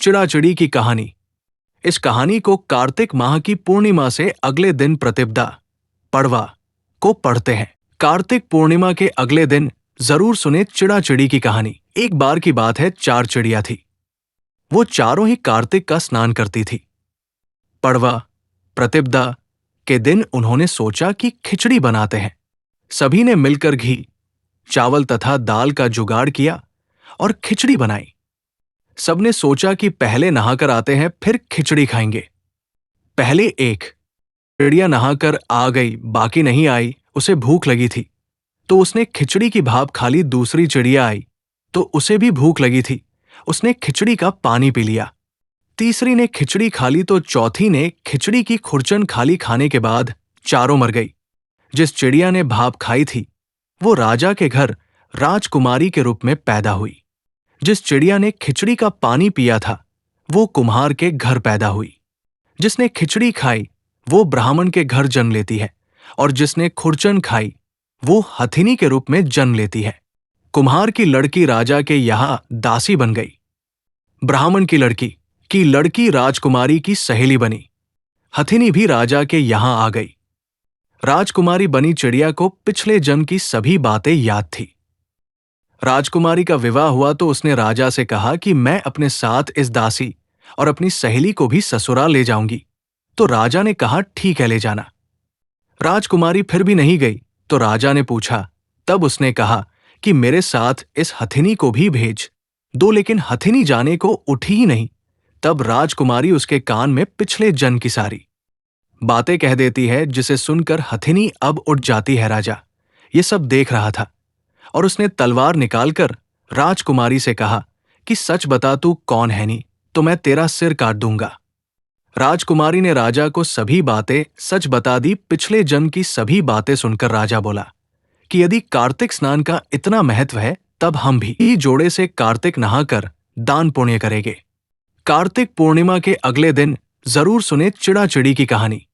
चिड़ाचिड़ी की कहानी। इस कहानी को कार्तिक माह की पूर्णिमा से अगले दिन प्रतिपदा पड़वा को पढ़ते हैं। कार्तिक पूर्णिमा के अगले दिन जरूर सुने चिड़ाचिड़ी की कहानी। एक बार की बात है, 4 चिड़िया थी। वो चारों ही कार्तिक का स्नान करती थी। पड़वा प्रतिपदा के दिन उन्होंने सोचा कि खिचड़ी बनाते हैं। सभी ने मिलकर घी, चावल तथा दाल का जुगाड़ किया और खिचड़ी बनाई। सबने सोचा कि पहले नहाकर आते हैं, फिर खिचड़ी खाएंगे। पहले एक चिड़िया नहाकर आ गई, बाकी नहीं आई। उसे भूख लगी थी तो उसने खिचड़ी की भाप खा ली। दूसरी चिड़िया आई तो उसे भी भूख लगी थी, उसने खिचड़ी का पानी पी लिया। तीसरी ने खिचड़ी खा ली तो चौथी ने खिचड़ी की खुरचन खाली खाने के बाद चारों मर गई। जिस चिड़िया ने भाप खाई थी वो राजा के घर राजकुमारी के रूप में पैदा हुई। जिस चिड़िया ने खिचड़ी का पानी पिया था वो कुम्हार के घर पैदा हुई। जिसने खिचड़ी खाई वो ब्राह्मण के घर जन्म लेती है और जिसने खुरचन खाई वो हथिनी के रूप में जन्म लेती है। कुम्हार की लड़की राजा के यहाँ दासी बन गई। ब्राह्मण की लड़की राजकुमारी की सहेली बनी। हथिनी भी राजा के यहाँ आ गई। राजकुमारी बनी चिड़िया को पिछले जन्म की सभी बातें याद थी। राजकुमारी का विवाह हुआ तो उसने राजा से कहा कि मैं अपने साथ इस दासी और अपनी सहेली को भी ससुराल ले जाऊंगी। तो राजा ने कहा, ठीक है, ले जाना। राजकुमारी फिर भी नहीं गई तो राजा ने पूछा। तब उसने कहा कि मेरे साथ इस हथिनी को भी भेज दो, लेकिन हथिनी जाने को उठी ही नहीं। तब राजकुमारी उसके कान में पिछले जन्म की सारी बातें कह देती है, जिसे सुनकर हथिनी अब उठ जाती है। राजा ये सब देख रहा था और उसने तलवार निकालकर राजकुमारी से कहा कि सच बता, तू कौन है नी, तो मैं तेरा सिर काट दूंगा। राजकुमारी ने राजा को सभी बातें सच बता दी। पिछले जन्म की सभी बातें सुनकर राजा बोला कि यदि कार्तिक स्नान का इतना महत्व है तब हम भी जोड़े से कार्तिक नहाकर दान पुण्य करेंगे। कार्तिक पूर्णिमा के अगले दिन जरूर सुने चिड़ाचिड़ी की कहानी।